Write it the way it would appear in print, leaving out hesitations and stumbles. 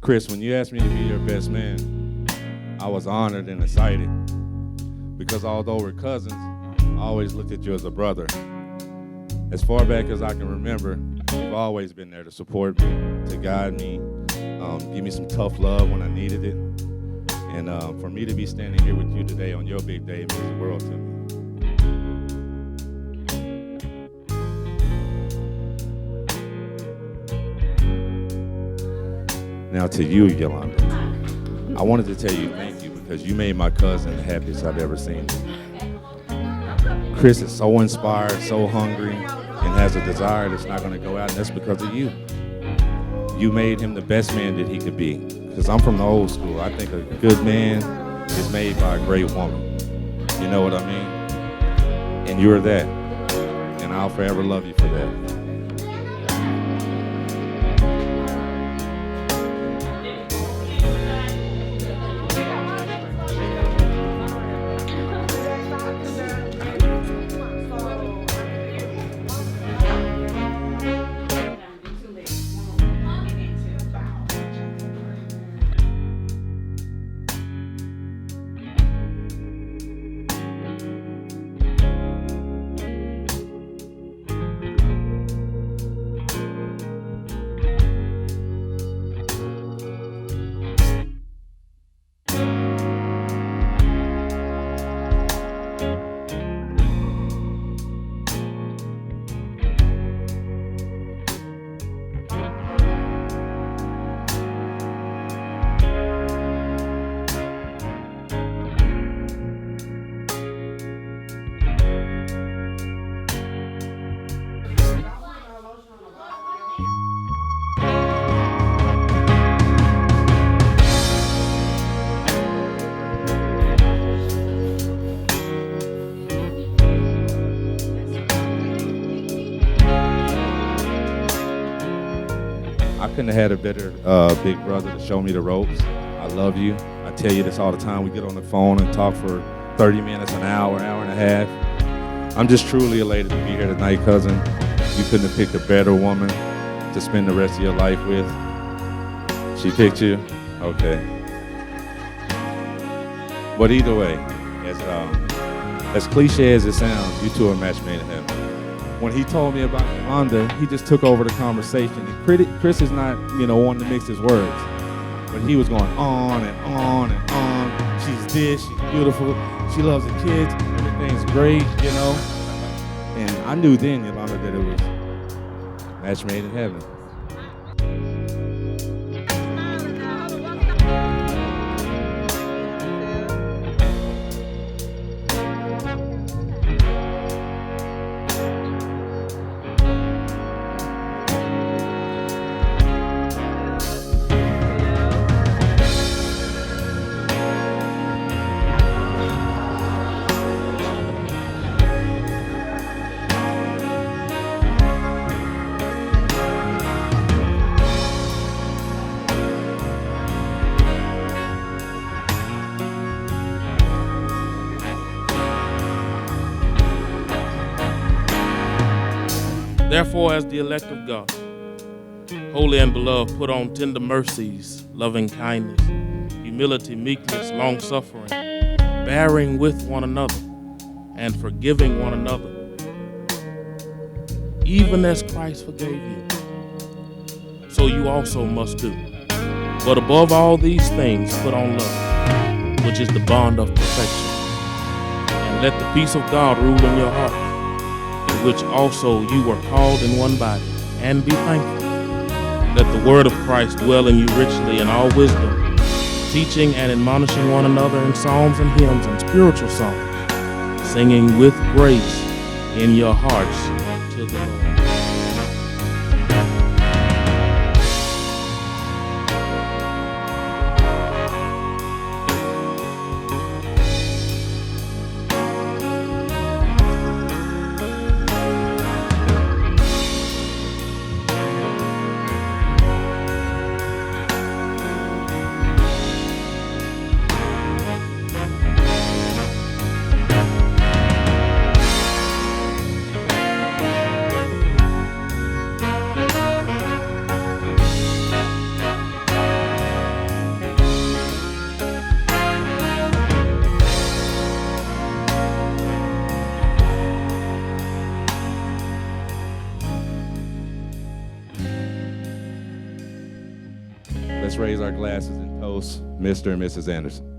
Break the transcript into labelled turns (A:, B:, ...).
A: Chris, when you asked me to be your best man, I was honored and excited because although we're cousins, I always looked at you as a brother. As far back as I can remember, you've always been there to support me, to guide me, give me some tough love when I needed it. And for me to be standing here with you today on your big day means the world to me. Now to you, Yolanda, I wanted to tell you thank you because you made my cousin the happiest I've ever seen him. Chris is so inspired, so hungry, and has a desire that's not going to go out, and that's because of you. You made him the best man that he could be. Because I'm from the old school. I think a good man is made by a great woman. You know what I mean? And you're that. And I'll forever love you for that. I couldn't have had a better big brother to show me the ropes. I love you. I tell you this all the time. We get on the phone and talk for 30 minutes, an hour and a half. I'm just truly elated to be here tonight, cousin. You couldn't have picked a better woman to spend the rest of your life with. She picked you? Okay. But either way, as cliche as it sounds, you two are match made in heaven. When he told me about Yolanda, he just took over the conversation. And Chris is not, wanting to mix his words, but he was going on and on and on. She's this, she's beautiful, she loves the kids, everything's great, And I knew then, Yolanda, that it was match made in heaven.
B: Therefore, as the elect of God, holy and beloved, put on tender mercies, loving kindness, humility, meekness, long-suffering, bearing with one another, and forgiving one another, even as Christ forgave you. So you also must do. But above all these things, put on love, which is the bond of perfection. And let the peace of God rule in your heart, in which also you were called in one body, and be thankful. Let the word of Christ dwell in you richly in all wisdom, teaching and admonishing one another in psalms and hymns and spiritual songs, singing with grace in your hearts to the Lord.
A: let's raise our glasses and toast Mr. and Mrs. Anderson.